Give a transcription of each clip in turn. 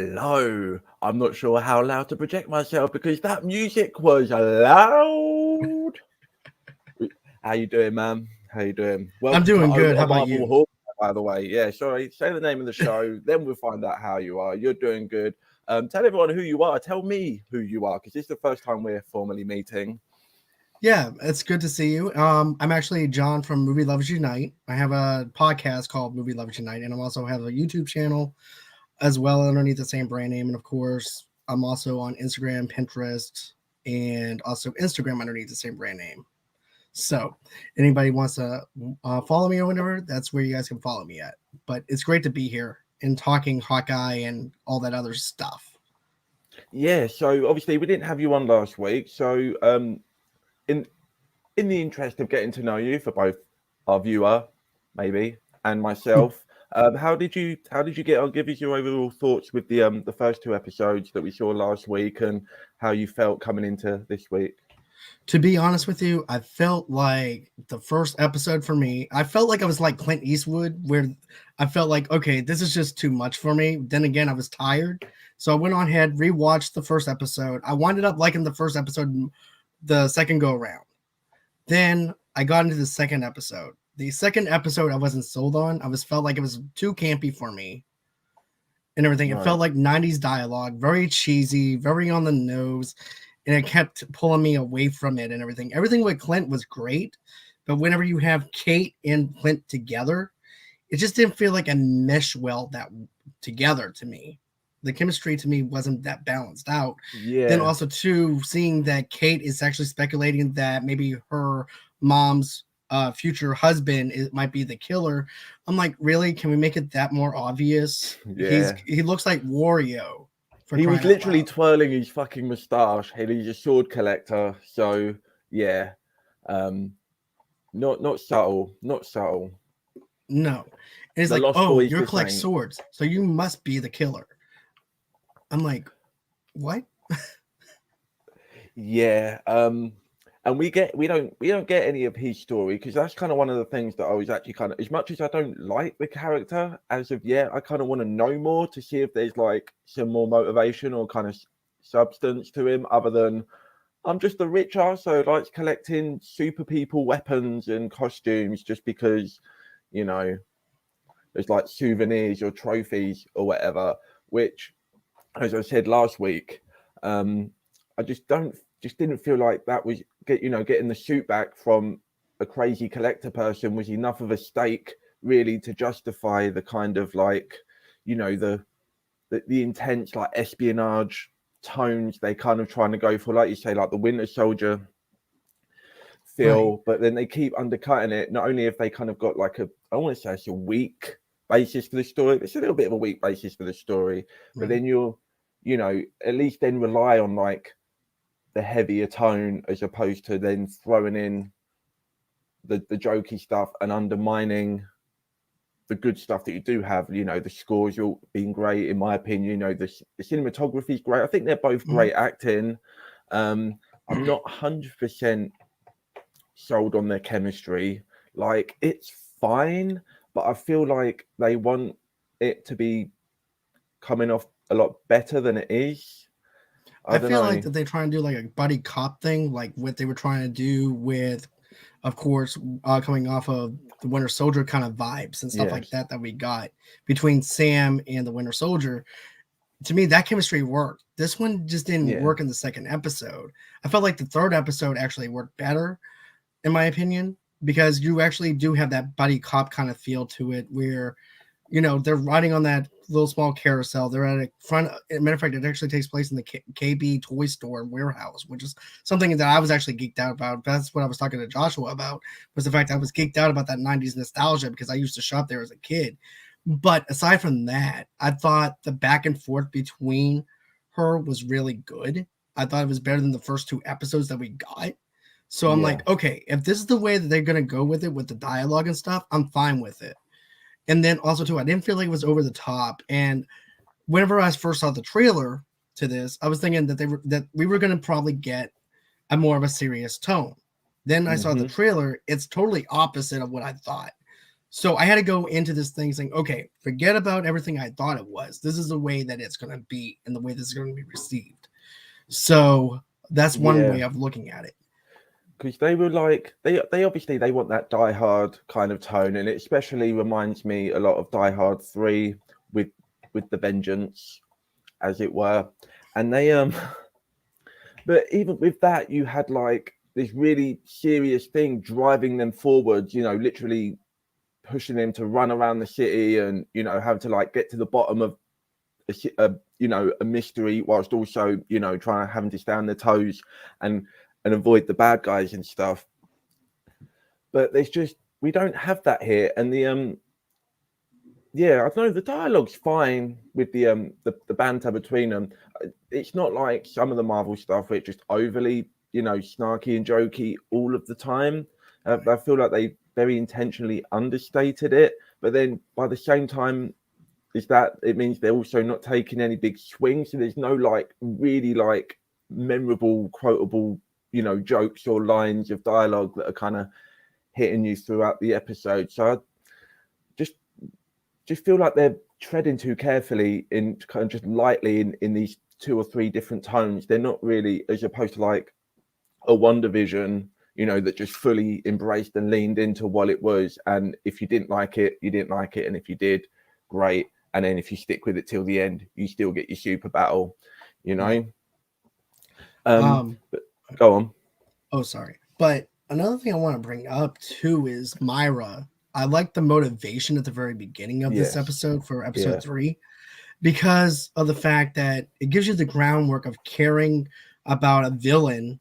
Hello. I'm not sure how loud to project myself because that music was loud. How you doing, man? How you doing? I'm Welcome to doing Over good. the How about Marvel you? Hawkeye, by the way. Yeah, sorry. Say the name of the show, then we'll find out how you are. You're doing good. Tell everyone who you are. Tell me who you are because this is the first time we're formally meeting. Yeah, it's good to see you. I'm actually John from Movie Lovers Unite. I have a podcast called Movie Lovers Unite, and I also have a YouTube channel as well underneath the same brand name. And of course, I'm also on Instagram, Pinterest, and also Instagram underneath the same brand name. So, anybody wants to follow me or whatever, that's where you guys can follow me at. But it's great to be here and talking Hawkeye and all that other stuff. Yeah, so obviously we didn't have you on last week. So in in the interest of getting to know you for both our viewer, maybe, and myself, how did you get on? Give us your overall thoughts with the first two episodes that we saw last week and how you felt coming into this week. To be honest with you, I felt like the first episode for me, I felt like I was like Clint Eastwood, where I felt like, okay, this is just too much for me. Then again, I was tired. So I went on ahead, rewatched the first episode. I wound up liking the first episode the second go around. Then I got into the second episode. The second episode I wasn't sold on. I was felt like it was too campy for me and everything. It Right. felt like 90s dialogue, very cheesy, very on the nose, and it kept pulling me away from it and everything. Everything with Clint was great, but whenever you have Kate and Clint together, it just didn't feel like a mesh well that together to me. The chemistry to me wasn't that balanced out. Then Yeah. also too seeing that Kate is actually speculating that maybe her mom's future husband might be the killer. I'm like, really? Can we make it that more obvious? Yeah. He looks like Wario for He was crying out literally loud. twirling his fucking moustache. He's a sword collector, so yeah. Um, not subtle, not subtle. No, and it's The like, Lost oh, Boys you the collect same. swords, so you must be the killer. I'm like, what? Yeah, and we don't get any of his story because that's kind of one of the things that I was actually kind of, as much as I don't like the character as of yet, I kind of want to know more to see if there's like some more motivation or kind of substance to him other than I'm just a rich ass who likes collecting super people weapons and costumes just because you know there's like souvenirs or trophies or whatever, which as I said last week, um, I just didn't feel like that was getting the suit back from a crazy collector person was enough of a stake really to justify the kind of like, the intense like espionage tones they kind of trying to go for, like you say, like the Winter Soldier Right. feel, but then they keep undercutting it. Not only have they kind of got like I want to say it's a weak basis for the story, it's a little bit of a weak basis for the story, but Right. then at least then rely on like the heavier tone as opposed to then throwing in the jokey stuff and undermining the good stuff that you do have. The scores all been great in my opinion. The cinematography is great. I think they're both Mhm. great acting. I'm not 100% sold on their chemistry. Like it's fine, but I feel like they want it to be coming off a lot better than it is. I I don't feel like know. that they try and do like a buddy cop thing, like what they were trying to do with, of course, coming off of the Winter Soldier kind of vibes and stuff like Yes. that we got between Sam and the Winter Soldier. To me, that chemistry worked. This one just didn't Yeah. work in the second episode. I felt like the third episode actually worked better, in my opinion, because you actually do have that buddy cop kind of feel to it, where they're riding on that little small carousel. They're at a front. As a matter of fact, it actually takes place in the KB toy store warehouse, which is something that I was actually geeked out about. That's what I was talking to Joshua about, was the fact I was geeked out about that 90s nostalgia because I used to shop there as a kid. But aside from that, I thought the back and forth between her was really good. I thought it was better than the first two episodes that we got. So I'm Yeah. like, okay, if this is the way that they're going to go with it, with the dialogue and stuff, I'm fine with it. And then also too, I didn't feel like it was over the top. And whenever I first saw the trailer to this, I was thinking that we were going to probably get a more of a serious tone. Then I saw the Hmm. trailer; it's totally opposite of what I thought. So I had to go into this thing saying, okay, forget about everything I thought it was. This is the way that it's going to be and the way this is going to be received. So that's one way Yeah, of looking at it. because they were like they obviously they want that Die Hard kind of tone, and it especially reminds me a lot of Die Hard 3 with the Vengeance, as it were. And they but even with that, you had like this really serious thing driving them forward, you know, literally pushing them to run around the city and, you know, having to like get to the bottom of you know, a mystery, whilst also, you know, trying to having to stay on their toes and avoid the bad guys and stuff. But there's just we don't have that here. And the yeah, I don't know, the dialogue's fine with the banter between them. It's not like some of the Marvel stuff where it's just overly, you know, snarky and jokey all of the time. I feel like they very intentionally understated it, but then by the same time, is that it means they're also not taking any big swings, so there's no like really like memorable, quotable, you know, jokes or lines of dialogue that are kind of hitting you throughout the episode. So I just feel like they're treading too carefully in kind of just lightly in these two or three different tones. They're not really, as opposed to like a WandaVision, you know, that just fully embraced and leaned into what it was. And if you didn't like it, you didn't like it. And if you did, great. And then if you stick with it till the end, you still get your super battle, you know? But go on. Oh, sorry. But another thing I want to bring up too is Myra. I like the motivation at the very beginning of this Yes. episode for Yeah. episode 3 because of the fact that it gives you the groundwork of caring about a villain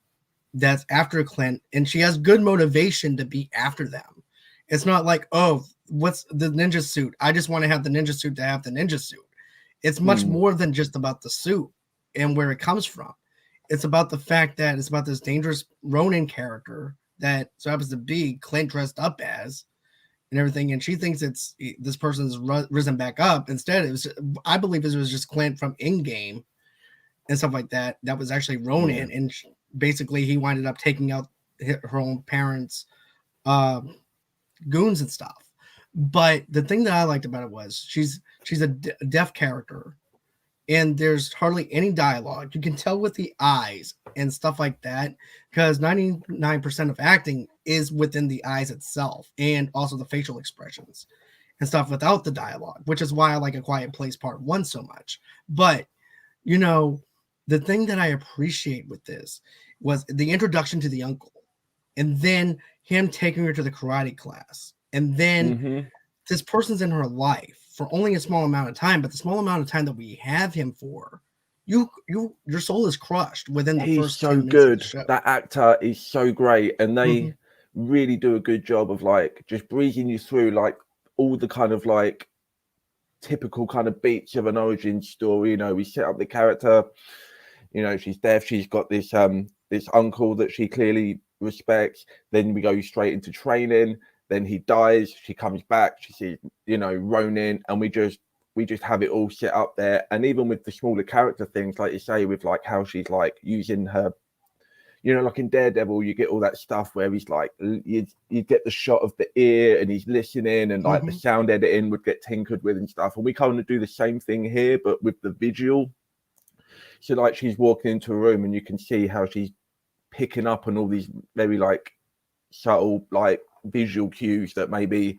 that's after Clint, and she has good motivation to be after them. It's not like, oh, what's the ninja suit? I just want to have the ninja suit to have the ninja suit. It's much more than just about the suit and where it comes from. It's about the fact that it's about this dangerous Ronin character that so happens to be Clint dressed up as and everything, and she thinks it's this person's risen back up. Instead, it was, I believe, it was just Clint from In-Game and stuff like that. That was actually Ronin, and basically he winded up taking out her own parents' goons and stuff. But the thing that I liked about it was she's a deaf character, and there's hardly any dialogue. You can tell with the eyes and stuff like that, because 99% of acting is within the eyes itself, and also the facial expressions and stuff without the dialogue, which is why I like A Quiet Place Part 1 so much. But, you know, the thing that I appreciate with this was the introduction to the uncle, and then him taking her to the karate class, and then this person's in her life for only a small amount of time, but the small amount of time that we have him for, your soul is crushed within the first 10 minutes good. Of the show. That actor is so great, and they really do a good job of like just breezing you through like all the kind of like typical kind of beats of an origin story. You know, we set up the character, you know, she's deaf, she's got this this uncle that she clearly respects, then we go straight into training, then he dies, she comes back, she sees, you know, Ronin, and we just have it all set up there. And even with the smaller character things, like you say, with like how she's like using her, you know, like in Daredevil, you get all that stuff where he's like, you get the shot of the ear and he's listening, and like the sound editing would get tinkered with and stuff. And we kind of do the same thing here, but with the visual. So like she's walking into a room and you can see how she's picking up on all these very like subtle like visual cues that maybe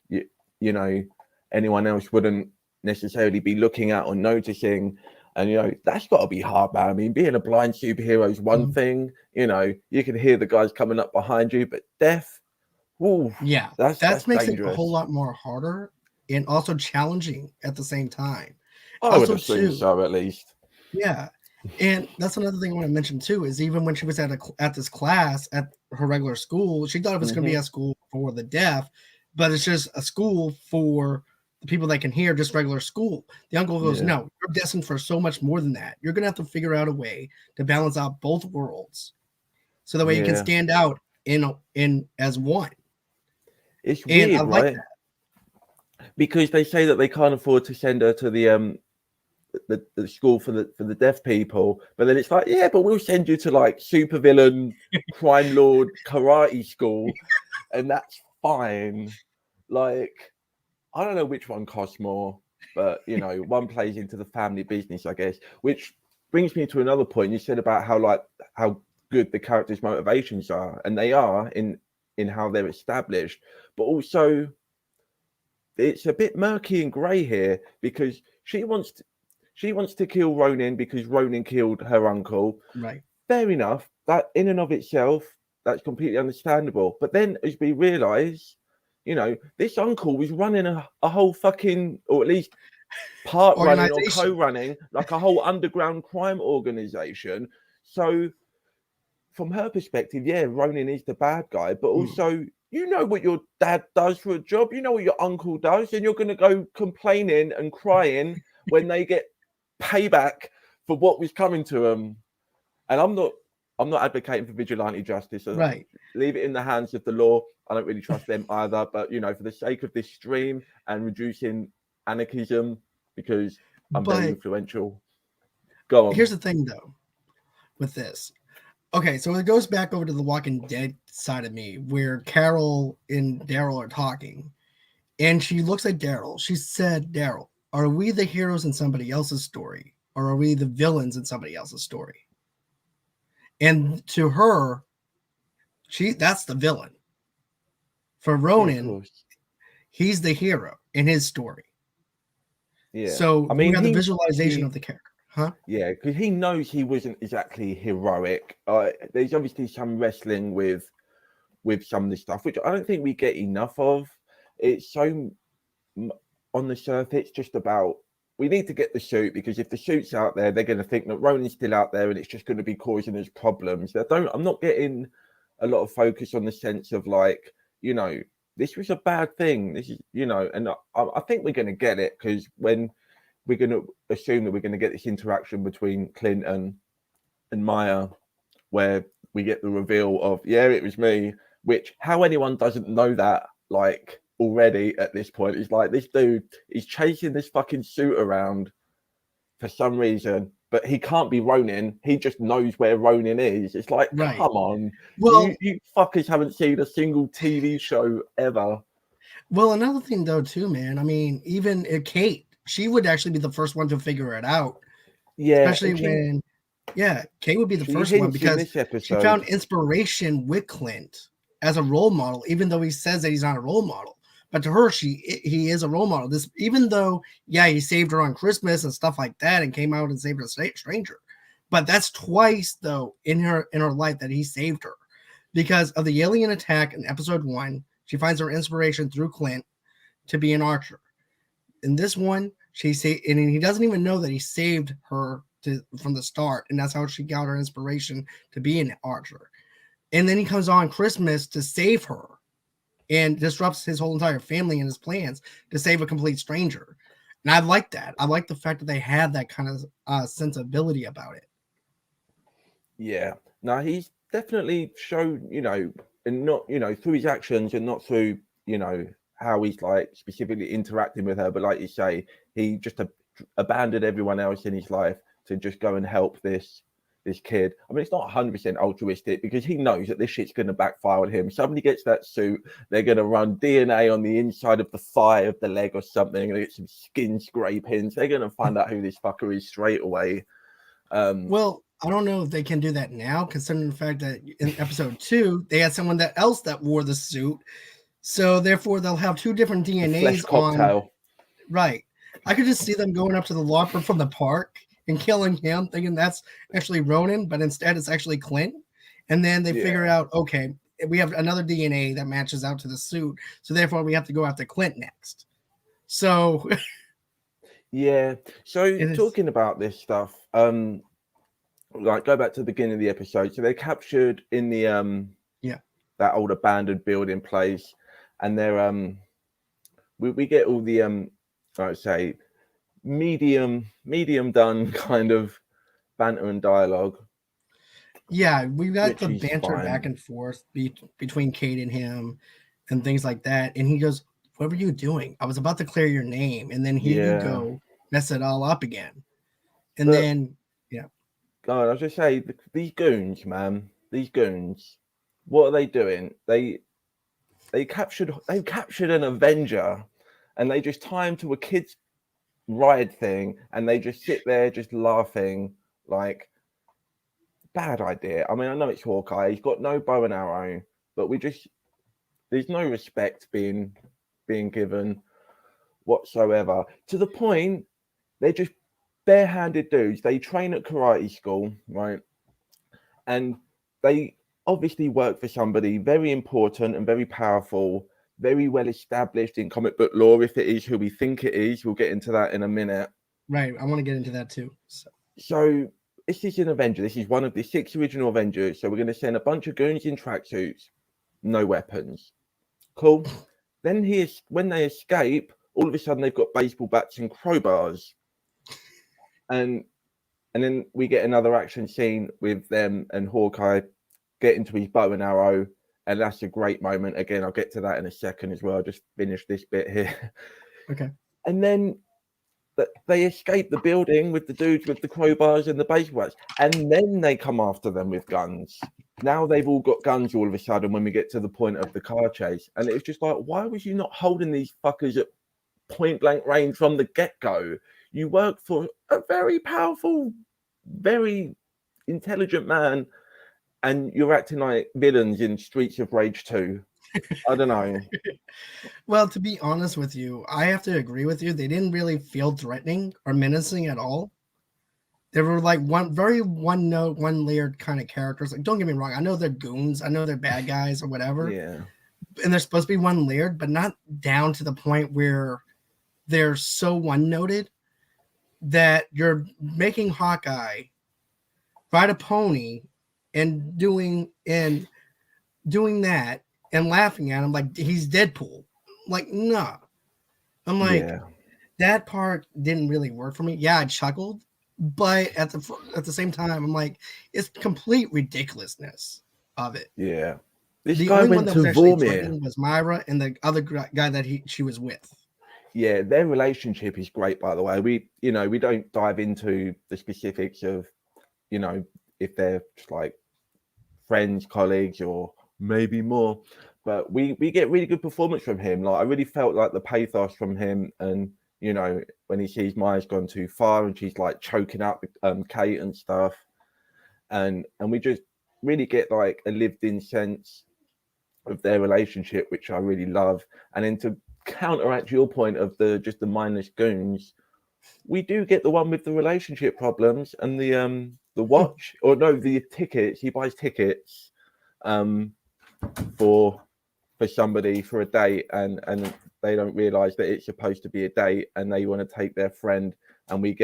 you know anyone else wouldn't necessarily be looking at or noticing. And you know that's got to be hard, man. I mean, being a blind superhero is one thing, you know, you can hear the guys coming up behind you, but deaf, ooh, Yeah, that's makes dangerous. it a whole lot more harder and also challenging at the same time. I would assume so, at least. Yeah, and that's another thing I want to mention too, is even when she was at this class at her regular school, she thought it was going to be a school for the deaf, but it's just a school for the people that can hear, just regular school. The uncle goes, no, you're destined for so much more than that. You're going to have to figure out a way to balance out both worlds, so that way you can stand out in as one. It's weird, I like right? that. Because they say that they can't afford to send her to the school for the deaf people, but then it's like, yeah, but we'll send you to like supervillain crime lord karate school, and that's fine. Like, I don't know which one costs more, but you know, one plays into the family business, I guess. Which brings me to another point. You said about how good the characters' motivations are, and they are in how they're established, but also it's a bit murky and grey here because she wants to kill Ronin because Ronin killed her uncle. Right. Fair enough. That in and of itself, that's completely understandable. But then as we realise, you know, this uncle was running a whole fucking, or at least part running or Organization. co-running, like a whole underground crime organization. So from her perspective, yeah, Ronin is the bad guy, but also you know what your dad does for a job, you know what your uncle does, and you're going to go complaining and crying when they get payback for what was coming to them. And I'm not advocating for vigilante justice. So Right. leave it in the hands of the law. I don't really trust them either. But you know, for the sake of this stream and reducing anarchism, because I'm very But influential. Go on. here's the thing, though, with this. Okay, so it goes back over to the Walking Dead side of me, where Carol and Daryl are talking, and she looks at Daryl. She said, "Daryl, are we the heroes in somebody else's story, or are we the villains in somebody else's story?" And to her, that's the villain. For Yeah, of Ronan, course. he's the hero in his story. Yeah. So I you mean, have the visualization he of the character, huh? yeah, because he knows he wasn't exactly heroic. There's obviously some wrestling with some of the stuff, which I don't think we get enough of. It's so on the surface, just about we need to get the suit because if the suit's out there, they're going to think that Ronan's still out there and it's just going to be causing us problems. I'm not getting a lot of focus on the sense of like, you know, this was a bad thing. This is, you know, and I think we're going to get it because when we're going to assume that we're going to get this interaction between Clint and Maya, where we get the reveal of, yeah, it was me, which how anyone doesn't know that, like, already at this point is like this dude is chasing this fucking suit around for some reason, but he can't be Ronin. He just knows where Ronin is. It's like, Right. come on, Well, you fuckers haven't seen a single TV show ever. well, another thing though, too, man. I mean, even Kate, she would actually be the first one to figure it out, Yeah, especially and when, yeah, Kate would be the she first one hints in because this she found episode. inspiration with Clint as a role model, even though he says that he's not a role model. But to her, he is a role model. This, even though, yeah, he saved her on Christmas and stuff like that, and came out and saved a stranger. But that's twice though in her life that he saved her because of the alien attack in episode 1. She finds her inspiration through Clint to be an archer. In this one, and he doesn't even know that he saved her from the start, and that's how she got her inspiration to be an archer. And then he comes on Christmas to save her and disrupts his whole entire family and his plans to save a complete stranger. And I like that. I like the fact that they had that kind of sensibility about it. Yeah, now he's definitely shown, you know, and not, you know, through his actions and not through, you know, how he's like specifically interacting with her, but like you say, he just abandoned everyone else in his life to just go and help this kid. I mean, it's not 100% altruistic because he knows that this shit's going to backfire on him. Somebody gets that suit, they're going to run DNA on the inside of the thigh of the leg or something, and get some skin scrapings. They're going to find out who this fucker is straight away. Well, I don't know if they can do that now, considering the fact that in episode 2 they had someone else that wore the suit, so therefore they'll have 2 different The flesh DNAs on. cocktail. Right. I could just see them going up to the Lopper from the park and killing him, thinking that's actually Ronan, but instead it's actually Clint. And then they figure Yeah. out, okay, we have another DNA that matches out to the suit, so therefore we have to go after Clint next. So Yeah. So it is, talking about this stuff, like go back to the beginning of the episode. So they're captured in the yeah, that old abandoned building place, and they're we get all the I'd say medium done kind of banter and dialogue, yeah, we got which the is banter back fine. and forth between Kate and him and things like that. And he goes, "What were you doing? I was about to clear your name, and then here you Yeah. go, mess it all up again." And But then, yeah, God, I was just say these goons, man, these goons, what are they doing? they captured an Avenger, and they just tie him to a kid's ride thing, and they just sit there just laughing. Like, bad idea. I mean, I know it's Hawkeye. He's got no bow and arrow, but there's no respect being given whatsoever. To the point, they're just barehanded dudes. They train at karate school, right? And they obviously work for somebody very important and very powerful, very well established in comic book lore. If it is who we think it is, we'll get into that in a minute. Right. I want to get into that too. So this is an Avenger. This is one of the 6 original Avengers. So we're going to send a bunch of goons in tracksuits, no weapons. Cool. Then when they escape, all of a sudden they've got baseball bats and crowbars. And then we get another action scene with them and Hawkeye getting to his bow and arrow. And that's a great moment. Again, I'll get to that in a second as well. I'll just finish this bit here. Okay. And then they escape the building with the dudes with the crowbars and the baseball bats. And then they come after them with guns. Now they've all got guns all of a sudden when we get to the point of the car chase. And it's just like, why was you not holding these fuckers at point blank range from the get-go? You work for a very powerful, very intelligent man, and you're acting like villains in Streets of Rage 2. I don't know. Well, to be honest with you, I have to agree with you. They didn't really feel threatening or menacing at all. They were like one note, one layered kind of characters. Like, don't get me wrong, I know they're goons, I know they're bad guys or whatever. Yeah. And they're supposed to be one layered, but not down to the point where they're so one noted that you're making Hawkeye ride a pony and doing that and laughing at him like he's Deadpool. Like, no. I'm like, that part didn't really work for me. Yeah, I chuckled, but at the same time, I'm like, it's complete ridiculousness of it. Yeah. The only one that was actually threatening was Myra and the other guy that she was with. Yeah, their relationship is great, by the way. We don't dive into the specifics of, if they're just like friends, colleagues, or maybe more. But we get really good performance from him. Like, I really felt like the pathos from him, and when he sees Maya's gone too far and she's like choking up Kate and stuff, and we just really get like a lived-in sense of their relationship, which I really love. And then to counteract your point of the mindless goons, we do get the one with the relationship problems and the watch, or no, the tickets. He buys tickets for somebody for a date, and they don't realize that it's supposed to be a date, and they want to take their friend. And we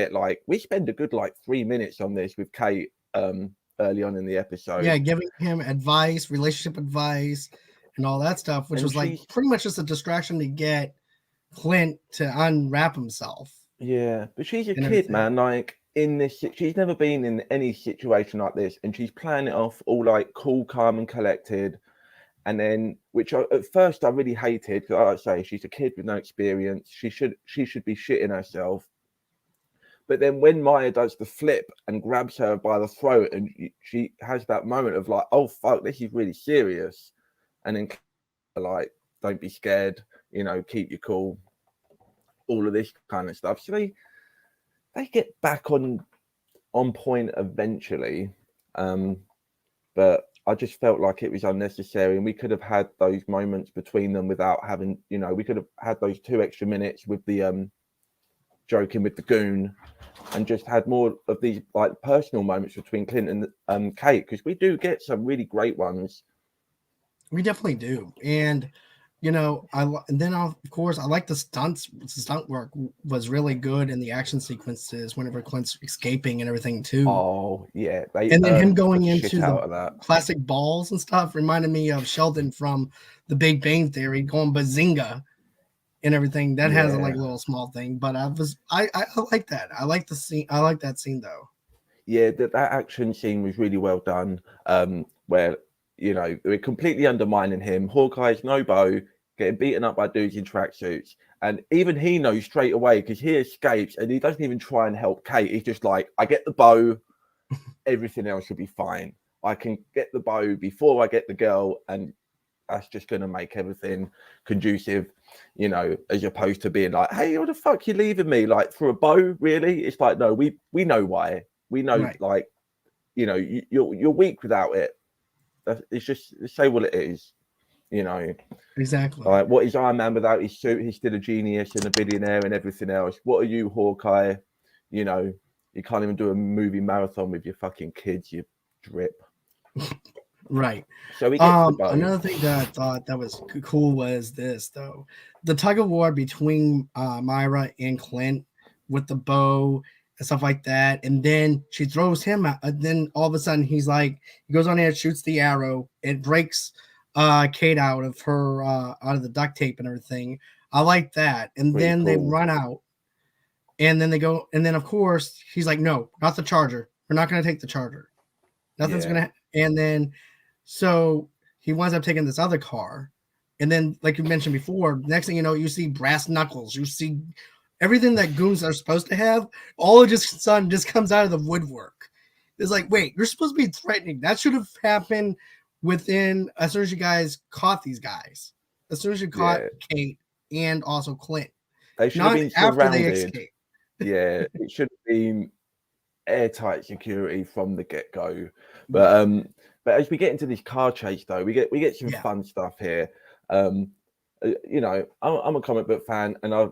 spend a good 3 minutes on this with Kate early on in the episode. Yeah, giving him advice, relationship advice, and all that stuff, which was pretty much just a distraction to get Clint to unwrap himself. Yeah, but she's a kid, man. Like, in this, she's never been in any situation like this, and she's playing it off all like cool, calm, and collected. And then, at first I really hated, because like I say, she's a kid with no experience. She should be shitting herself. But then when Maya does the flip and grabs her by the throat, and she has that moment of like, oh fuck, this is really serious. And then like, don't be scared, keep your cool, all of this kind of stuff. So they get back on point eventually. But I just felt like it was unnecessary, and we could have had those moments between them without having, we could have had those 2 extra minutes with the joking with the goon, and just had more of these like personal moments between Clint and Kate, because we do get some really great ones. We definitely do. And of course I like the stunts. The stunt work was really good in the action sequences whenever Clint's escaping and everything too. Oh yeah, and then him going into the plastic balls and stuff reminded me of Sheldon from The Big Bang Theory going bazinga and everything. That has a little small thing, but I like that. I like the scene. I like that scene though. Yeah, that action scene was really well done. Where we're completely undermining him. Hawkeye's no bow, getting beaten up by dudes in tracksuits, and even he knows straight away, because he escapes and he doesn't even try and help Kate. He's just like, I get the bow, everything else will be fine. I can get the bow before I get the girl, and that's just going to make everything conducive, you know, as opposed to being like, hey, what the fuck you leaving me like for a bow? Really? It's like, no, we know why. We know, Right. like, you know, you're weak without it. It's just say what it is, you know. Exactly. Like, what is Iron Man without his suit? He's still a genius and a billionaire and everything else. What are you, Hawkeye? You know, you can't even do a movie marathon with your fucking kids, you drip. Right. So we get to the bow. Another thing that I thought that was cool was this though. The tug of war between Myra and Clint with the bow and stuff like that. And then she throws him out. And then all of a sudden he goes on there, shoots the arrow. It breaks Kate out of her out of the duct tape and everything. I like that. And Pretty then they cool. run out. And then they go, and then of course he's like, no, not the charger. We're not gonna take the charger. Nothing's gonna and then so he winds up taking this other car. And then, like you mentioned before, next thing you know, you see brass knuckles. You see everything that goons are supposed to have. All of just sudden just comes out of the woodwork. It's like, wait, you're supposed to be threatening. That should have happened within as soon as you guys caught these guys. As soon as you caught Kate and also Clint. They should have been surrounded. After they escape. Yeah, it should have been airtight security from the get-go. But as we get into this car chase, though, we get some fun stuff here. You know, I'm a comic book fan, and I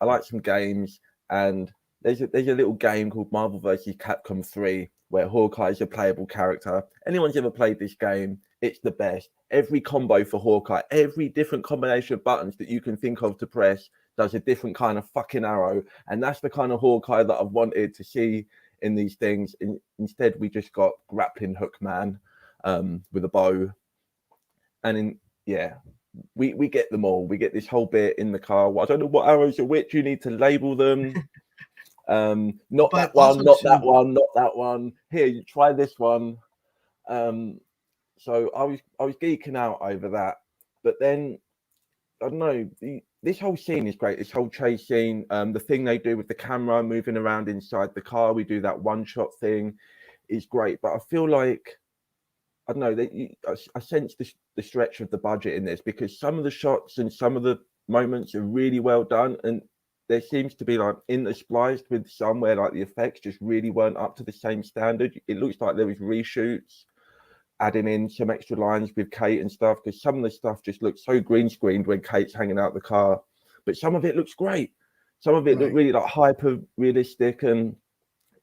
like some games. And there's a little game called Marvel vs. Capcom 3 where Hawkeye is a playable character. Anyone's ever played this game, it's the best. Every combo for Hawkeye, every different combination of buttons that you can think of to press does a different kind of fucking arrow. And that's the kind of Hawkeye that I've wanted to see in these things. Instead, we just got grappling hook man with a bow. And we get them all. We get this whole bit in the car. I don't know what arrows are which. You need to label them. Not that one, not that one, not that one. Here, you try this one. So I was geeking out over that. But then I don't know. This whole scene is great. This whole chase scene, the thing they do with the camera moving around inside the car, we do that one-shot thing, is great. But I feel like, I don't know, I sense the stretch of the budget in this, because some of the shots and some of the moments are really well done, and there seems to be like interspliced with some where like the effects just really weren't up to the same standard. It looks like there was reshoots, adding in some extra lines with Kate and stuff, because some of the stuff just looks so green screened when Kate's hanging out the car, but some of it looks great. Some of it looked really like hyper realistic, and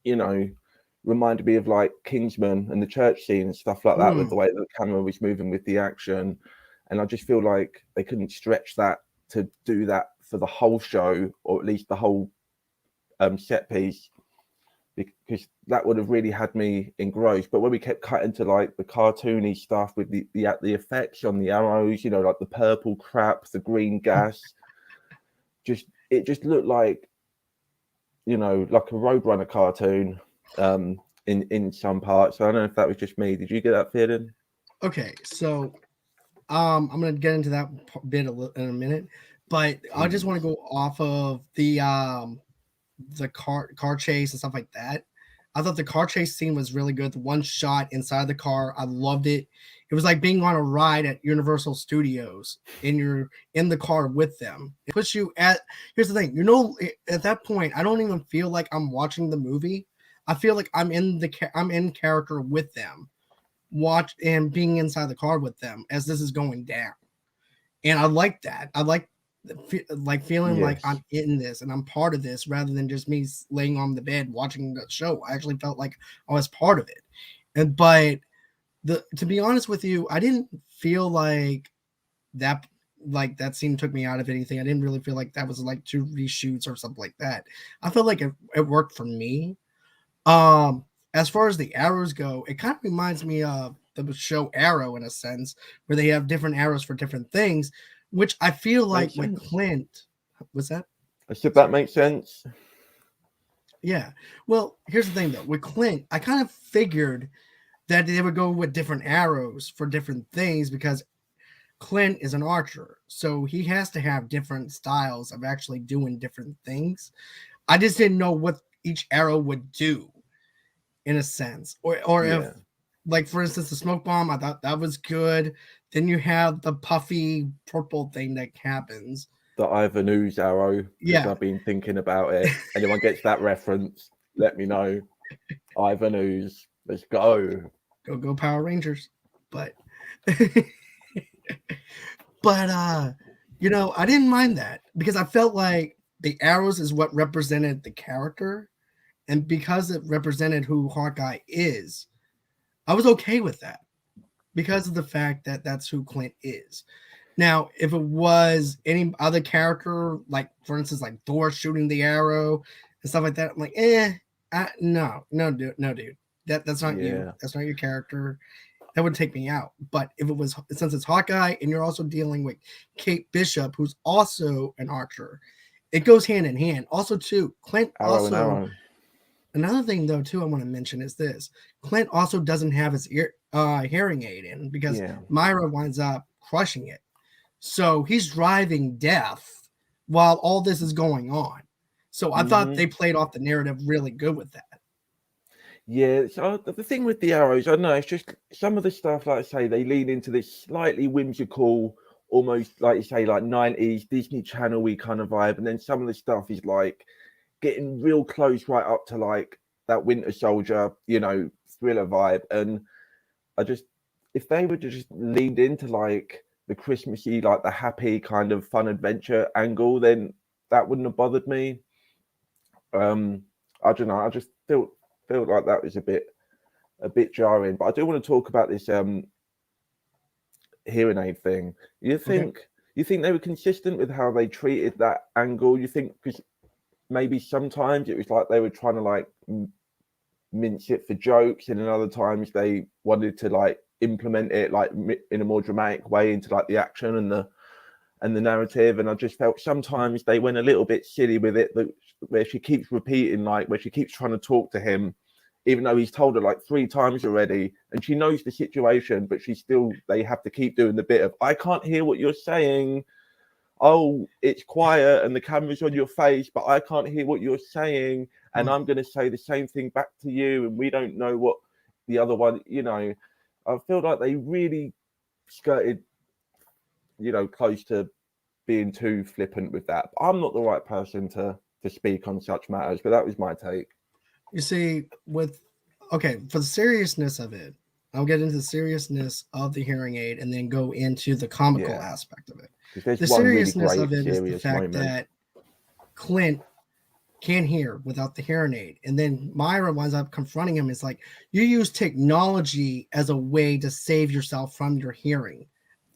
you know, reminded me of like Kingsman and the church scene and stuff like that, with the way the camera was moving with the action. And I just feel like they couldn't stretch that to do that for the whole show, or at least the whole set piece, because that would have really had me engrossed. But when we kept cutting to like the cartoony stuff with the effects on the arrows, you know, like the purple crap, the green gas, it just looked like, you know, like a Roadrunner cartoon in some parts. So I don't know if that was just me. Did you get that feeling? Okay, so I'm gonna get into that bit in a minute, but I just want to go off of the car chase and stuff like that. I thought the car chase scene was really good. The one shot inside the car, I loved it. It was like being on a ride at Universal Studios, and you're in the car with them. It puts you at. Here's the thing, you know, at that point, I don't even feel like I'm watching the movie. I feel like I'm in character with them, watch and being inside the car with them as this is going down. And I like that. I like feeling like I'm in this and I'm part of this, rather than just me laying on the bed watching the show. I actually felt like I was part of it. But to be honest with you, I didn't feel like that scene took me out of anything. I didn't really feel like that was like 2 reshoots or something like that. I felt like it worked for me. As far as the arrows go, it kind of reminds me of the show Arrow in a sense, where they have different arrows for different things, which I feel like with Clint, was that? I said that makes sense. Yeah. Well, here's the thing though. With Clint, I kind of figured that they would go with different arrows for different things, because Clint is an archer, so he has to have different styles of actually doing different things. I just didn't know what each arrow would do, in a sense, or if, like for instance, the smoke bomb, I thought that was good. Then you have the puffy purple thing that happens. The Ivan Ooze arrow, because Yeah. I've been thinking about it. Anyone gets that reference, let me know. Ivan Ooze, let's go. Go Power Rangers. But but you know, I didn't mind that because I felt like the arrows is what represented the character, and because it represented who Hawkeye is, I was okay with that because of the fact that that's who Clint is. Now, if it was any other character, like for instance, like Thor shooting the arrow and stuff like that, I'm like, no, dude, that's not you. Yeah. That's not your character. That would take me out. But if it was, since it's Hawkeye and you're also dealing with Kate Bishop, who's also an archer, it goes hand in hand. Also, too, Clint Arrow and also. arrow. Another thing, though, too, I want to mention is this: Clint also doesn't have his hearing aid in because Yeah. Myra winds up crushing it. So he's driving death while all this is going on. So I thought they played off the narrative really good with that. Yeah, so the thing with the arrows, I don't know, it's just some of the stuff, like I say, they lean into this slightly whimsical, almost like you say, like 90s Disney Channel-y kind of vibe, and then some of the stuff is like getting real close right up to like that Winter Soldier, you know, thriller vibe. And I just, if they would have just leaned into like the Christmassy, like the happy kind of fun adventure angle, then that wouldn't have bothered me. I don't know, I just felt like that was a bit jarring. But I do want to talk about this hearing aid thing. You think Okay. you think they were consistent with how they treated that angle? You think because maybe sometimes it was like they were trying to like mince it for jokes, and then other times they wanted to like implement it like in a more dramatic way into like the action and the narrative. And I just felt sometimes they went a little bit silly with it, where she keeps repeating, like where she keeps trying to talk to him, even though he's told her like 3 times already, and she knows the situation, but they have to keep doing the bit of, I can't hear what you're saying. Oh, it's quiet and the camera's on your face, but I can't hear what you're saying. And I'm going to say the same thing back to you. And we don't know what the other one, you know, I feel like they really skirted, you know, close to being too flippant with that. I'm not the right person to speak on such matters, but that was my take. You see, for the seriousness of it, I'll get into the seriousness of the hearing aid and then go into the comical Yeah, aspect of it. because there's The one really seriousness great of it is the serious fact moment. that Clint can't hear without the hearing aid. And then Myra winds up confronting him. It's like, you use technology as a way to save yourself from your hearing.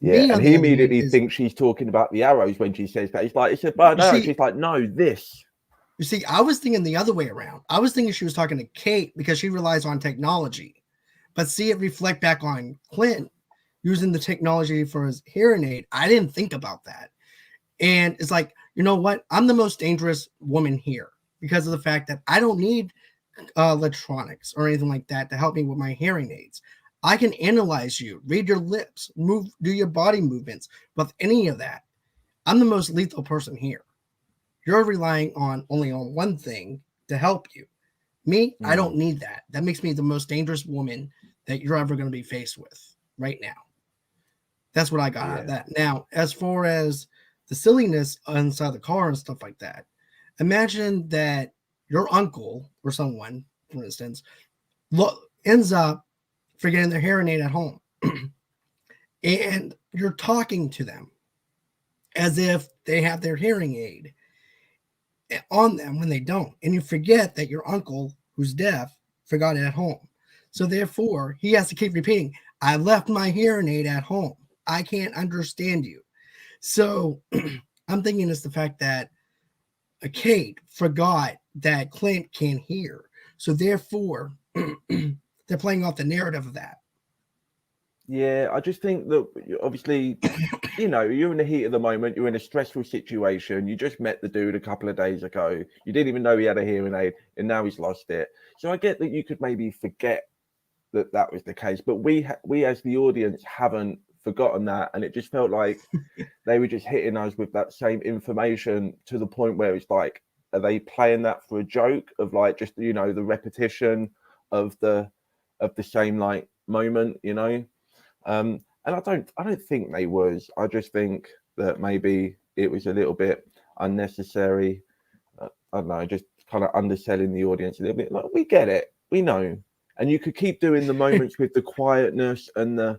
Yeah, Me, and on he the other hand, immediately is, thinks she's talking about the arrows when she says that. He's like, it's a bow and you arrow. see, She's like, no, this. you see, I was thinking the other way around. I was thinking she was talking to Kate because she relies on technology. But see it reflect back on Clint using the technology for his hearing aid. I didn't think about that. And it's like, you know what? I'm the most dangerous woman here because of the fact that I don't need electronics or anything like that to help me with my hearing aids. I can analyze you, read your lips, do your body movements. With any of that, I'm the most lethal person here. You're relying on only on one thing to help you. Me, I don't need that. That makes me the most dangerous woman that you're ever going to be faced with right now. That's what I got out of that. Now, as far as the silliness inside the car and stuff like that, imagine that your uncle or someone, for instance, ends up forgetting their hearing aid at home. And you're talking to them as if they have their hearing aid on them when they don't. And you forget that your uncle, who's deaf, forgot it at home. So therefore, he has to keep repeating, I left my hearing aid at home. I can't understand you. So I'm thinking it's the fact that Kate forgot that Clint can't hear. So therefore, they're playing off the narrative of that. Yeah, I just think that obviously, you know, you're in the heat of the moment, you're in a stressful situation. You just met the dude a couple of days ago. You didn't even know he had a hearing aid, and now he's lost it. So I get that you could maybe forget that that was the case, but we as the audience haven't forgotten that, and it just felt like they were just hitting us with that same information to the point where it's like, are they playing that for a joke of like just, you know, the repetition of the same like moment, you know? And and I don't think they was. I just think that maybe it was a little bit unnecessary. I don't know, just kind of underselling the audience a little bit. Like, we get it, we know, and you could keep doing the moments with the quietness and the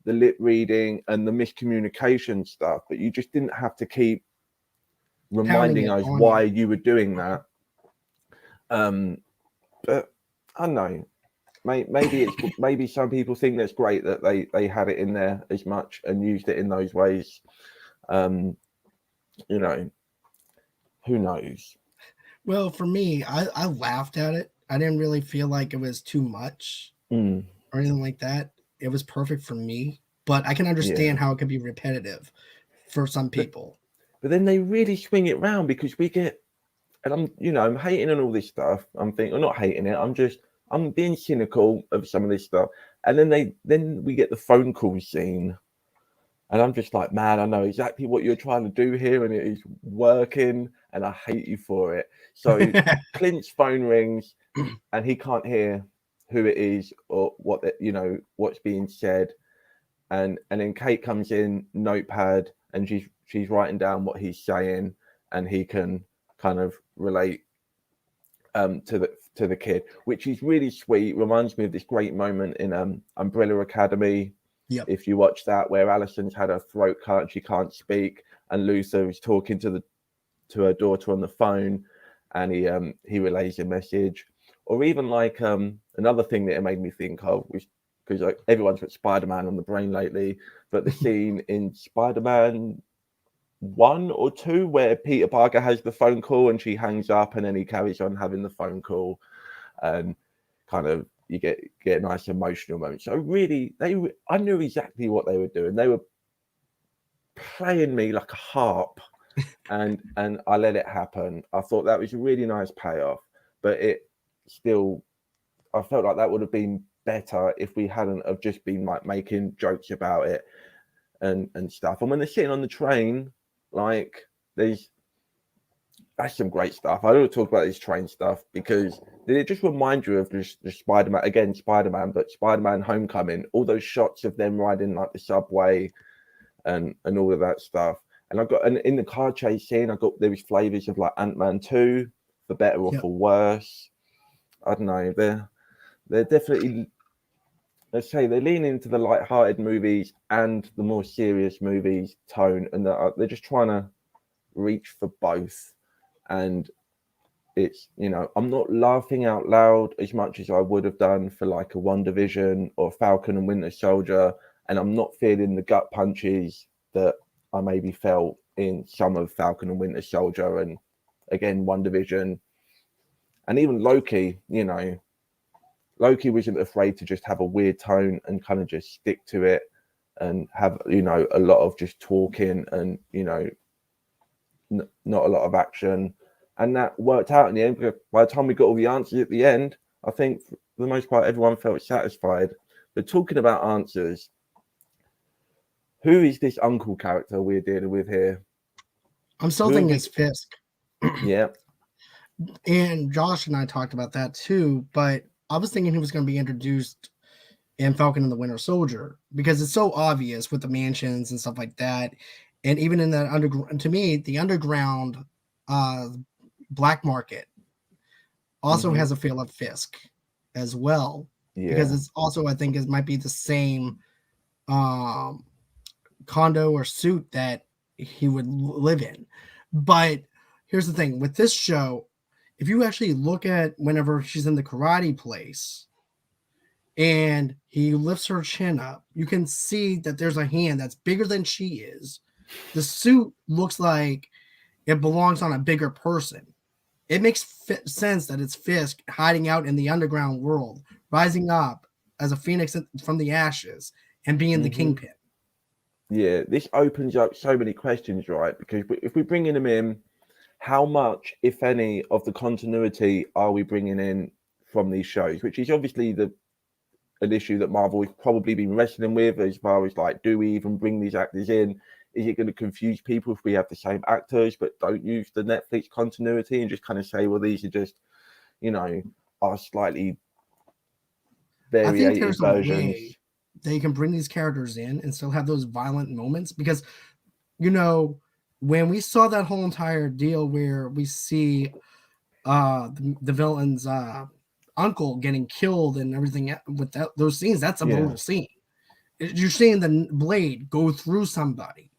lip reading and the miscommunication stuff, but you just didn't have to keep reminding us why you were doing that. But I don't know. Maybe some people think that's great that they had it in there as much and used it in those ways. You know, who knows? Well, for me, I laughed at it. I didn't really feel like it was too much or anything like that. It was perfect for me, but I can understand how it could be repetitive for some people. But then they really swing it round because we get, and I'm hating on all this stuff. I'm thinking, I'm not hating it. I'm being cynical of some of this stuff. And then we get the phone call scene, and I'm just like, man, I know exactly what you're trying to do here, and it is working, and I hate you for it. So Clint's phone rings, and he can't hear who it is or what's being said, and then Kate comes in, notepad, and she's writing down what he's saying, and he can kind of relate to the kid, which is really sweet. Reminds me of this great moment in Umbrella Academy. Yep. If you watch that, where Allison's had her throat cut and she can't speak, and Luther is talking to her daughter on the phone, and he relays a message. Or even like another thing that it made me think of was, because like everyone's got Spider-Man on the brain lately, but the scene in Spider-Man 1 or 2 where Peter Parker has the phone call and she hangs up, and then he carries on having the phone call, and kind of you get a nice emotional moment. So really, I knew exactly what they were doing. They were playing me like a harp, and I let it happen. I thought that was a really nice payoff, but it still, I felt like that would have been better if we hadn't have just been like making jokes about it and stuff. And when they're sitting on the train, like that's some great stuff. I don't want to talk about this train stuff because did it just remind you of just the Spider-Man, but Spider-Man Homecoming, all those shots of them riding like the subway and all of that stuff. And in the car chase scene, there was flavors of like Ant-Man 2, for better or for worse. I don't know. They're definitely, let's say, they're leaning into the light-hearted movies and the more serious movies tone, and they're just trying to reach for both. And it's, I'm not laughing out loud as much as I would have done for like a WandaVision or Falcon and Winter Soldier, and I'm not feeling the gut punches that I maybe felt in some of Falcon and Winter Soldier, and again WandaVision, and even Loki. Loki wasn't afraid to just have a weird tone and kind of just stick to it and have a lot of just talking and not a lot of action, and that worked out in the end. Because by the time we got all the answers at the end, I think for the most part everyone felt satisfied. But talking about answers, who is this uncle character we're dealing with here? I'm still thinking it's Fisk. Yeah. And Josh and I talked about that too, but I was thinking he was going to be introduced in Falcon and the Winter Soldier because it's so obvious with the mansions and stuff like that. And even in that underground, to me, the underground black market also has a feel of Fisk as well. Yeah. Because it's also, I think, it might be the same condo or suit that he would live in. But here's the thing with this show, if you actually look at whenever she's in the karate place and he lifts her chin up, you can see that there's a hand that's bigger than she is. The suit looks like it belongs on a bigger person. It makes sense that it's Fisk hiding out in the underground world, rising up as a phoenix from the ashes and being the kingpin. Yeah, this opens up so many questions, right? Because if we're bringing him in, how much, if any, of the continuity are we bringing in from these shows? Which is obviously an issue that Marvel has probably been wrestling with, as far as like, do we even bring these actors in? Is it going to confuse people if we have the same actors but don't use the Netflix continuity and just kind of say, well, these are just, are slightly variated versions? they can bring these characters in and still have those violent moments, because you know, when we saw that whole entire deal where we see the villain's uncle getting killed and everything with those scenes, that's a brutal scene. You're seeing the blade go through somebody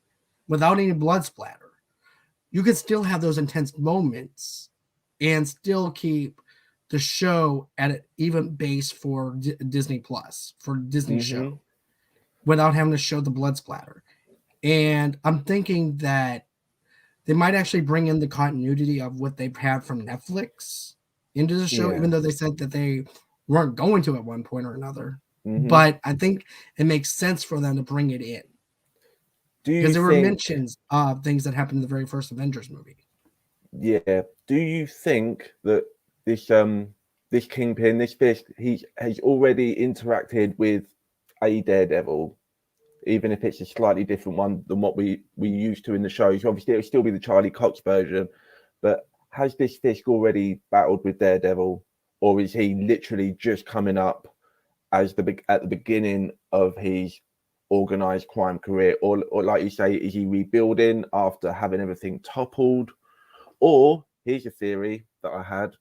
without any blood splatter. You can still have those intense moments and still keep the show at an even base for Disney Plus, for Disney show, without having to show the blood splatter. And I'm thinking that they might actually bring in the continuity of what they've had from Netflix into the show, even though they said that they weren't going to at one point or another. But I think it makes sense for them to bring it in. Because there were mentions of things that happened in the very first Avengers movie. Yeah. Do you think that this this Kingpin, this Fisk, he has already interacted with a Daredevil, even if it's a slightly different one than what we used to in the shows? Obviously, it'll still be the Charlie Cox version, but has this Fisk already battled with Daredevil, or is he literally just coming up as at the beginning of his organized crime career, or like you say, is he rebuilding after having everything toppled? Or here's a theory that I had: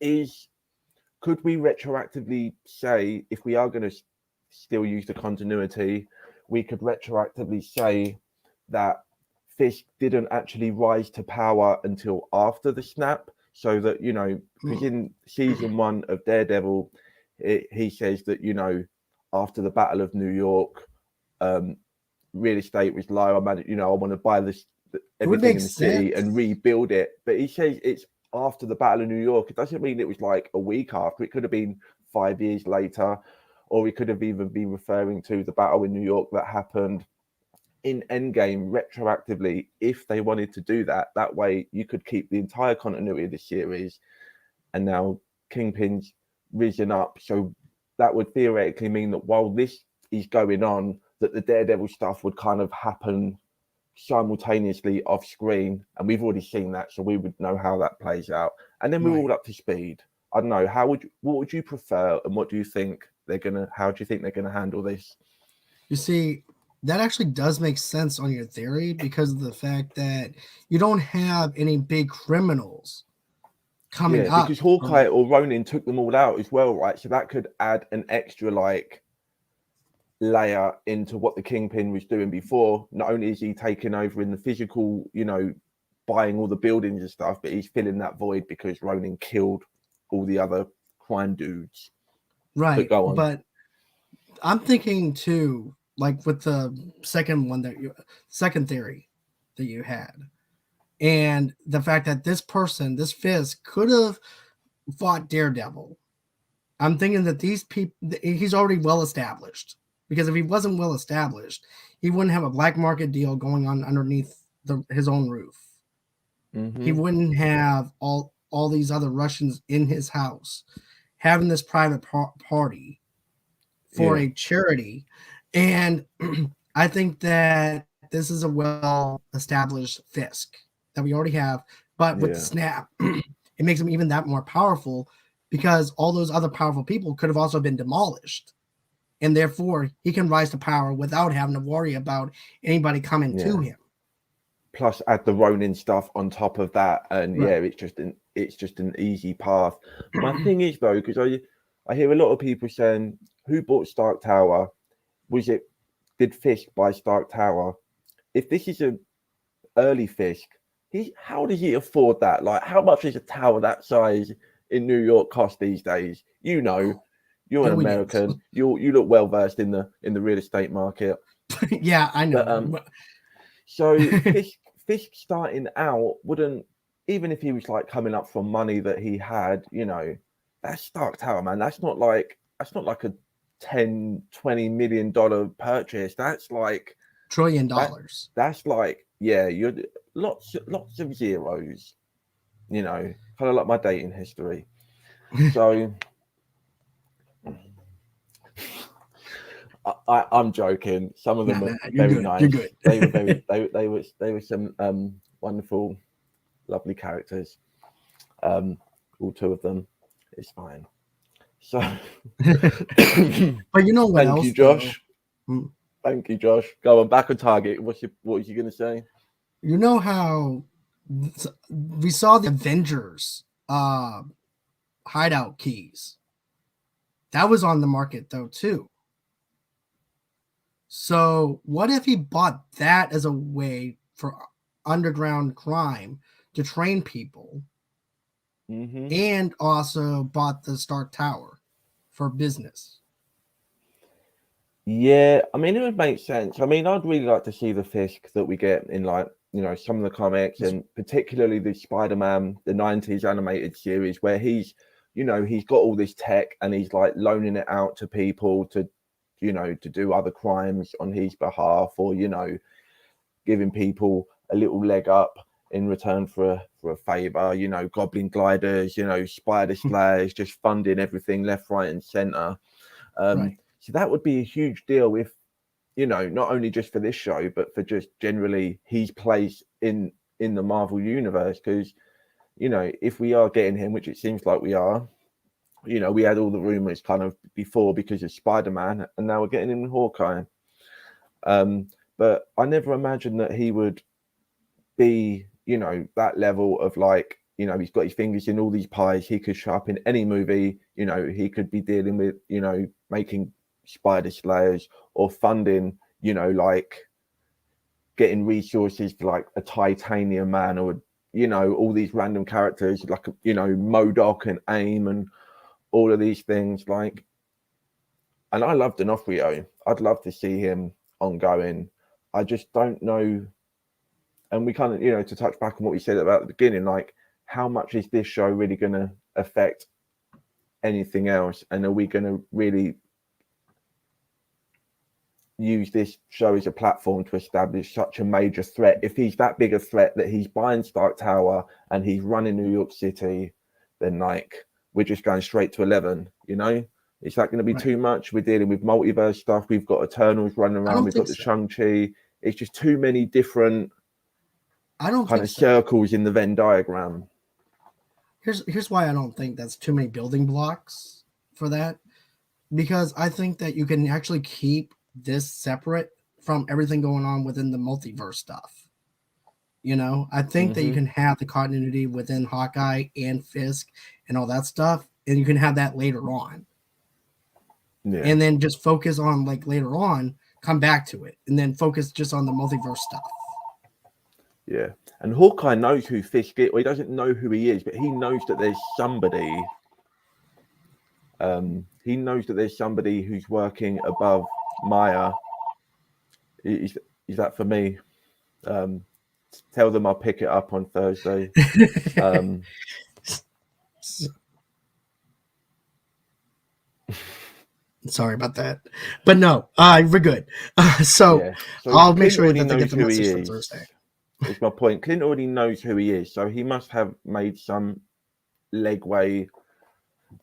is could we retroactively say, if we are going to still use the continuity, we could retroactively say that Fisk didn't actually rise to power until after the snap, so that, you know, because in season 1 of Daredevil, he says that, you know, after the Battle of New York, real estate was low. I want to buy everything in the city and rebuild it. But he says it's after the Battle of New York. It doesn't mean it was like a week after. It could have been 5 years later, or we could have even been referring to the battle in New York that happened in Endgame retroactively, if they wanted to do that. That way you could keep the entire continuity of the series, and now Kingpin's risen up. So that would theoretically mean that while this is going on, that the Daredevil stuff would kind of happen simultaneously off screen, and we've already seen that, so we would know how that plays out, and then we're all up to speed. I don't know, what would you prefer, and what do you think how do you think they're gonna handle this? You see, that actually does make sense on your theory, because of the fact that you don't have any big criminals coming up. Because Hawkeye or Ronin took them all out as well, right? So that could add an extra like layer into what the Kingpin was doing before. Not only is he taking over in the physical, you know, buying all the buildings and stuff, but he's filling that void because Ronin killed all the other crime dudes. Right. But go on. But I'm thinking too, like with the second theory that you had, and the fact that this Fisk, could have fought Daredevil. I'm thinking that these people, he's already well established. Because if he wasn't well established, he wouldn't have a black market deal going on underneath his own roof. He wouldn't have all these other Russians in his house having this private party for a charity. And I think that this is a well-established Fisk that we already have. But with the snap, it makes him even that more powerful, because all those other powerful people could have also been demolished. And therefore, he can rise to power without having to worry about anybody coming to him. Plus, add the Ronin stuff on top of that, and it's just an easy path. My thing is though, because I hear a lot of people saying, "Who bought Stark Tower? Did Fisk buy Stark Tower?" If this is an early Fisk, how does he afford that? Like, how much is a tower that size in New York cost these days? You know. You're an American. You look well versed in the real estate market. Yeah, I know. But, so Fisk starting out wouldn't, even if he was like coming up from money that he had, you know, that's Stark Tower, man. That's not like a $10-20 million purchase. That's like $1 trillion. That's like, you're lots of zeros. You know, kind of like my dating history. So. I'm joking. Some of them were very nice. You're good. They were they were some wonderful, lovely characters. All two of them. It's fine. So But you know what thank else, you, though? Josh. Mm. Thank you, Josh. Go on, back on target. What was you going to say? You know how we saw the Avengers hideout keys. That was on the market though too. So what if he bought that as a way for underground crime to train people, and also bought the Stark Tower for business? Yeah, I mean, it would make sense. I mean, I'd really like to see the Fisk that we get in, like, you know, some of the comics, and particularly the Spider-Man, the 90s animated series, where he's, you know, he's got all this tech and he's like loaning it out to people to, you know, to do other crimes on his behalf, or, you know, giving people a little leg up in return for a favor, you know, goblin gliders, you know, spider slayers, just funding everything left, right, and center. Right. So that would be a huge deal if, you know, not only just for this show, but for just generally his place in the Marvel universe. Because, you know, if we are getting him, which it seems like we are, you know, we had all the rumors kind of before because of Spider-Man, and now we're getting him in Hawkeye. But I never imagined that he would be, you know, that level of, like, you know, he's got his fingers in all these pies. He could show up in any movie. You know, he could be dealing with, you know, making spider slayers, or funding, you know, like getting resources for like a Titanium Man, or, you know, all these random characters like, you know, MODOK and AIM and all of these things. Like, and I love D'Onofrio. I'd love to see him ongoing. I just don't know. And we kind of, you know, to touch back on what we said about the beginning, like, how much is this show really going to affect anything else? And are we going to really use this show as a platform to establish such a major threat? If he's that big a threat that he's buying Stark Tower and he's running New York City, then, like, we're just going straight to 11, you know? Is that going to be too much? We're dealing with multiverse stuff. We've got Eternals running around. We've got the Shang-Chi. It's just too many different kind of circles in the Venn diagram. Here's why I don't think that's too many building blocks for that. Because I think that you can actually keep this separate from everything going on within the multiverse stuff. You know, I think that you can have the continuity within Hawkeye and Fisk and all that stuff, and you can have that later on. Yeah. And then just focus on, like, later on, come back to it, and then focus just on the multiverse stuff. Yeah. And Hawkeye knows who Fisk is. Well, he doesn't know who he is, but he knows that there's somebody. He knows that there's somebody who's working above Maya. Is that for me? Tell them I'll pick it up on Thursday. Sorry about that, but no, we're good. So I'll make sure that they get the message for Thursday. It's my point. Clint already knows who he is, so he must have made some legway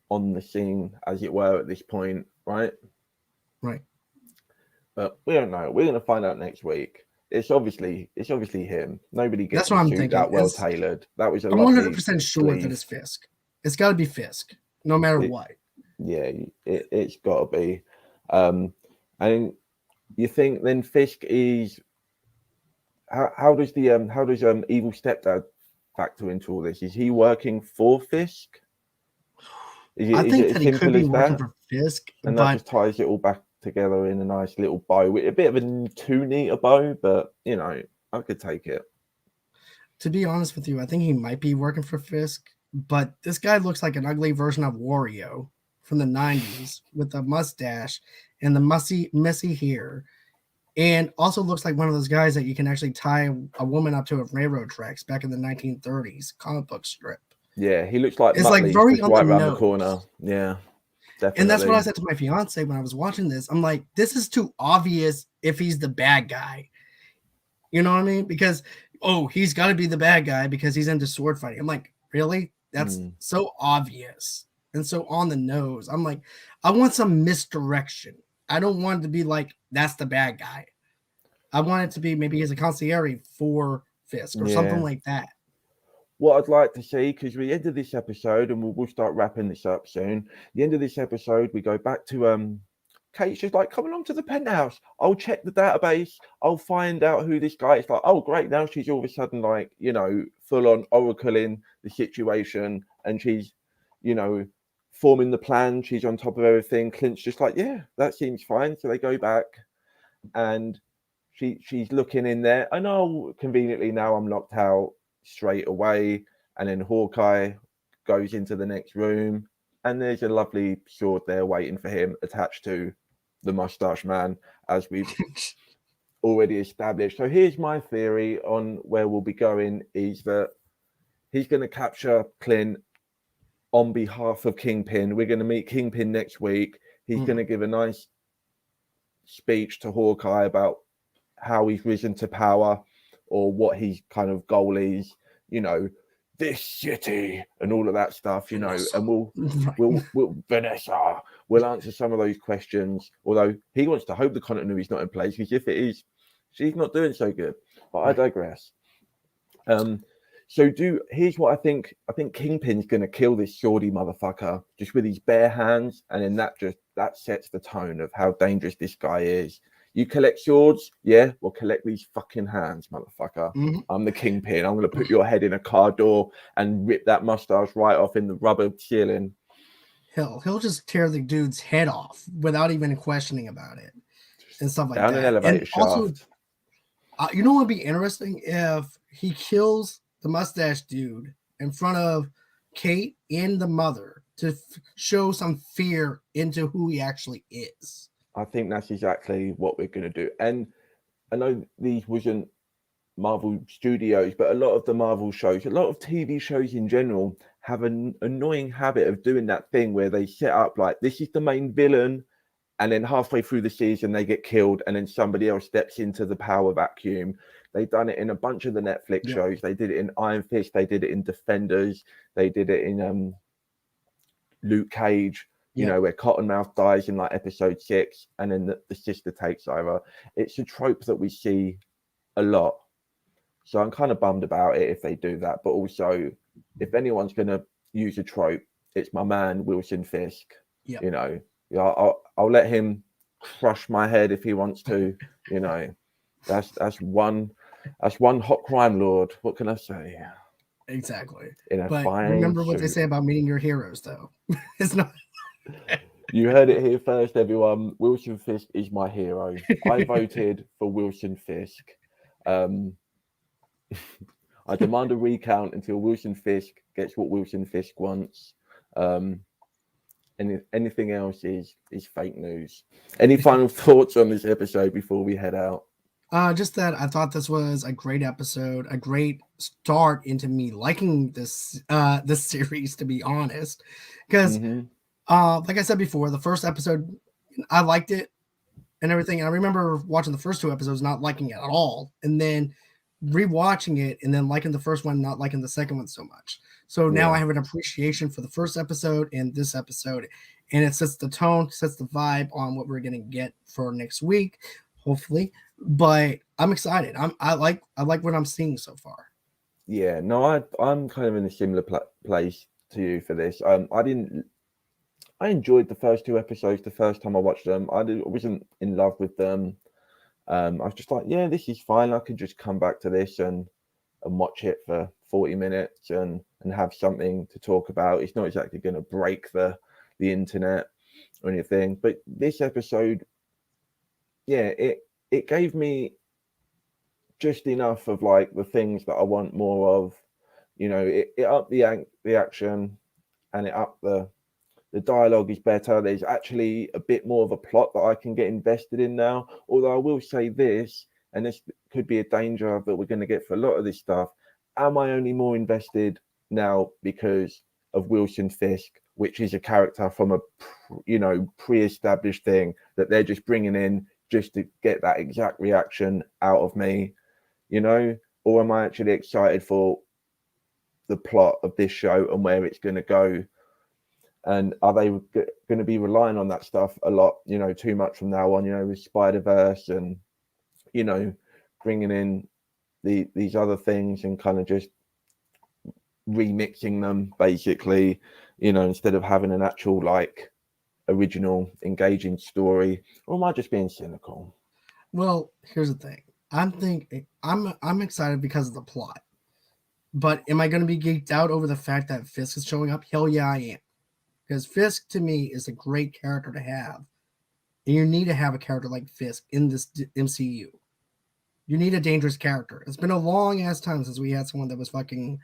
on the scene, as it were, at this point, right? Right. But we don't know. We're going to find out next week. It's obviously him. Nobody gets That's what I'm thinking. That well tailored. That was a. I'm 100% sure that it's Fisk. It's got to be Fisk, no matter what. Yeah, it's got to be. And you think then Fisk is. How does the evil stepdad factor into all this? Is he working for Fisk? I think that he could be working for Fisk, and that just ties it all back together in a nice little bow, with a bit of a too neat a bow, but, you know, I could take it. To be honest with you, I think he might be working for Fisk, but this guy looks like an ugly version of Wario from the 90s with a mustache and the messy hair. And also looks like one of those guys that you can actually tie a woman up to a railroad tracks back in the 1930s comic book strip. Yeah, he looks like it's like very just right around the corner. Yeah, definitely. And that's what I said to my fiance when I was watching this. I'm like, this is too obvious if he's the bad guy. You know what I mean? Because, he's got to be the bad guy because he's into sword fighting. I'm like, really? That's so obvious and so on the nose. I'm like, I want some misdirection. I don't want it to be like, that's the bad guy. I want it to be maybe he's a concierge for Fisk or something like that. what I'd like to see, because we ended this episode and we'll start wrapping this up soon. The end of this episode, we go back to Kate's just like, come along to the penthouse. I'll check the database. I'll find out who this guy is. Like, oh, great. Now she's all of a sudden like, full on oracling the situation, and she's, forming the plan. She's on top of everything. Clint's just like, yeah, that seems fine. So they go back, and she's looking in there. I know conveniently now I'm locked out straight away, and then Hawkeye goes into the next room, and there's a lovely sword there waiting for him attached to the mustache man, as we've already established. So here's my theory on where we'll be going, is that he's going to capture Clint on behalf of Kingpin. We're going to meet Kingpin next week. He's going to give a nice speech to Hawkeye about how he's risen to power, or what his kind of goal is, this city and all of that stuff, Vanessa. and we'll Vanessa, we'll answer some of those questions, although he wants to hope the continuity's not in place, because if it is, she's not doing so good. But I digress. Here's what I think. I think Kingpin's going to kill this swordy motherfucker just with his bare hands, and then that sets the tone of how dangerous this guy is. You collect swords, yeah? Well, collect these fucking hands, motherfucker. I'm the Kingpin. I'm going to put your head in a car door and rip that mustache right off in the rubber ceiling. He'll just tear the dude's head off without even questioning about it and stuff like that. Down an elevator shaft. Also, you know what would be interesting if he kills the mustache dude in front of Kate and the mother to show some fear into who he actually is. I think that's exactly what we're going to do. And I know these wasn't Marvel Studios, but a lot of the Marvel shows, a lot of TV shows in general, have an annoying habit of doing that thing where they set up like, this is the main villain, and then halfway through the season they get killed, and then somebody else steps into the power vacuum. They've done it in a bunch of the Netflix shows. They did it in Iron Fist. They did it in Defenders. They did it in Luke Cage. Where Cottonmouth dies in like episode 6, and then the sister takes over. It's a trope that we see a lot. So I'm kind of bummed about it if they do that. But also, if anyone's going to use a trope, it's my man, Wilson Fisk. I'll let him crush my head if he wants to. That's one hot crime lord. What can I say? Exactly. But remember what they say about meeting your heroes, though. It's not... You heard it here first, everyone. Wilson Fisk is my hero. I voted for Wilson Fisk. I demand a recount until Wilson Fisk gets what Wilson Fisk wants. And if anything else is fake news. Any final thoughts on this episode before we head out? Just that I thought this was a great episode, a great start into me liking this series, to be honest. Because like I said before, the first episode, I liked it and everything. And I remember watching the first 2 episodes, not liking it at all. And then rewatching it and then liking the first one, not liking the second one so much. So now I have an appreciation for the first episode and this episode. And it sets the tone, sets the vibe on what we're going to get for next week, hopefully. But I'm excited. I like what I'm seeing so far. Yeah, no, I'm kind of in a similar place to you for this. I enjoyed the first 2 episodes the first time I watched them. I wasn't in love with them. I was just like, yeah, this is fine. I could just come back to this and watch it for 40 minutes and have something to talk about. It's not exactly going to break the internet or anything. But this episode, yeah, it gave me just enough of like the things that I want more of. It upped the action, and it upped the dialogue is better. There's actually a bit more of a plot that I can get invested in now. Although I will say this, and this could be a danger that we're going to get for a lot of this stuff. Am I only more invested now because of Wilson Fisk, which is a character from a pre-established thing that they're just bringing in just to get that exact reaction out of me, or am I actually excited for the plot of this show and where it's going to go? And are they going to be relying on that stuff a lot, too much from now on, with Spider-Verse and, bringing in these other things and kind of just remixing them basically, you know, instead of having an actual like original engaging story? Or am I just being cynical? Well, here's the thing. I'm excited because of the plot. But am I going to be geeked out over the fact that Fisk is showing up? Hell yeah, I am. Because Fisk to me is a great character to have. And you need to have a character like Fisk in this MCU. You need a dangerous character. It's been a long ass time since we had someone that was fucking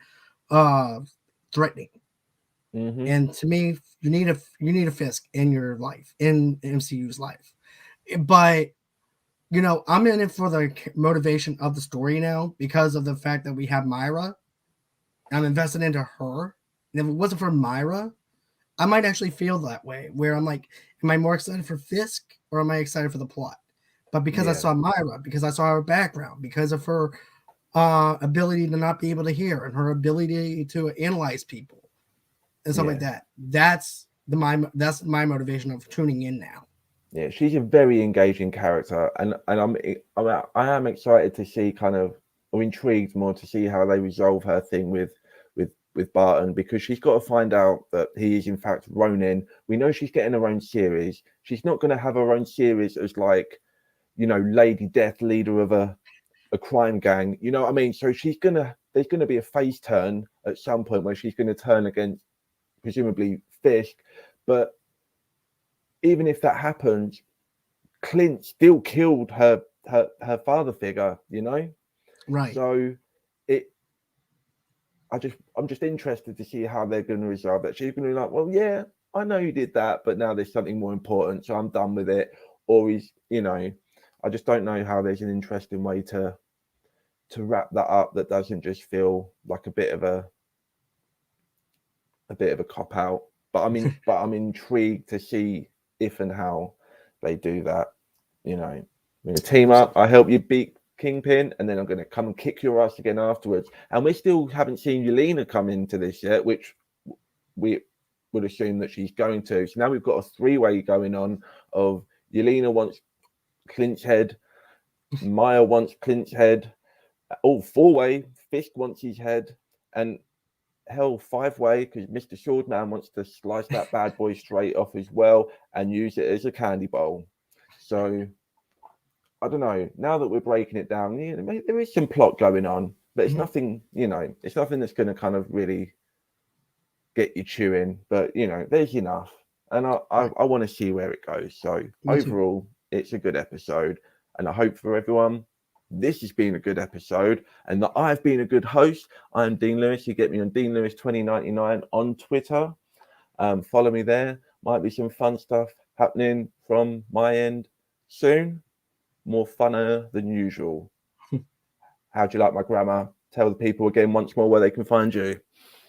threatening. Mm-hmm. And to me, you need a Fisk in your life, in MCU's life. But you know, I'm in it for the motivation of the story now because of the fact that we have Myra. I'm invested into her. And if it wasn't for Myra, I might actually feel that way, where I'm like, am I more excited for Fisk or am I excited for the plot? But because I saw Myra, because I saw her background, because of her ability to not be able to hear and her ability to analyze people and stuff like that, that's my motivation of tuning in now. Yeah, she's a very engaging character, and I am excited to see kind of, or intrigued more to see how they resolve her thing with Barton, because she's got to find out that he is in fact Ronin. We know she's getting her own series. She's not going to have her own series as like, you know, Lady Death, leader of a crime gang. You know what I mean? So there's gonna be a face turn at some point where she's going to turn against presumably Fisk, but even if that happens, Clint still killed her father figure, you know? Right. So I'm just interested to see how they're going to resolve that. She's going to be like, well, yeah, I know you did that, but now there's something more important, so I'm done with it. Or you know, I just don't know how there's an interesting way to wrap that up that doesn't just feel like a bit of a cop out. But I'm intrigued to see if and how they do that. You know, I'm going to team up. I help you beat Kingpin, and then I'm going to come and kick your ass again afterwards. And we still haven't seen Yelena come into this yet, which we would assume that she's going to. So now we've got a three-way going on of Yelena wants Clint's head, Maya wants Clint's head, all four-way, Fisk wants his head, and hell, five-way, because Mr. Swordman wants to slice that bad boy straight off as well and use it as a candy bowl. So I don't know. Now that we're breaking it down, you know, there is some plot going on, but it's nothing, you know, it's nothing that's going to kind of really get you chewing. But you know, there's enough, and I want to see where it goes. So overall, it's a good episode, and I hope for everyone this has been a good episode, and that I've been a good host. I'm Dean Lewis. You get me on Dean Lewis 2099 on Twitter. Follow me there. Might be some fun stuff happening from my end soon. More funner than usual. How do you like my grammar? Tell the people again once more where they can find you.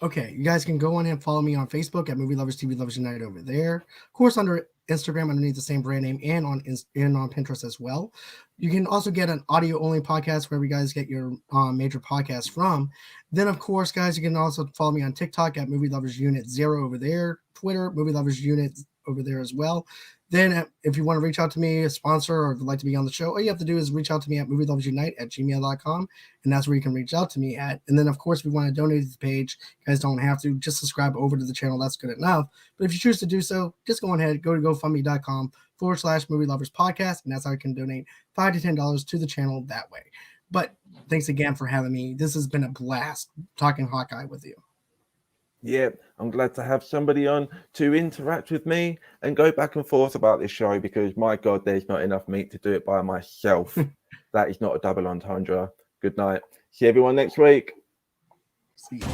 Okay, you guys can go on and follow me on Facebook at Movie Lovers TV Lovers Unite over there. Of course, under Instagram underneath the same brand name, and on Pinterest as well. You can also get an audio only podcast wherever you guys get your major podcasts from. Then, of course, guys, you can also follow me on TikTok at Movie Lovers Unit 0 over there. Twitter, Movie Lovers Unit over there as well. Then if you want to reach out to me, a sponsor, or would like to be on the show, all you have to do is reach out to me at movieloversunite@gmail.com, and that's where you can reach out to me at. And then, of course, if you want to donate to the page, you guys don't have to. Just subscribe over to the channel. That's good enough. But if you choose to do so, just go ahead, go to GoFundMe.com/Movie Lovers Podcast, and that's how you can donate $5 to $10 to the channel that way. But thanks again for having me. This has been a blast talking Hawkeye with you. Yeah, I'm glad to have somebody on to interact with me and go back and forth about this show, because my God, there's not enough meat to do it by myself. That is not a double entendre. Good night. See everyone next week. See you.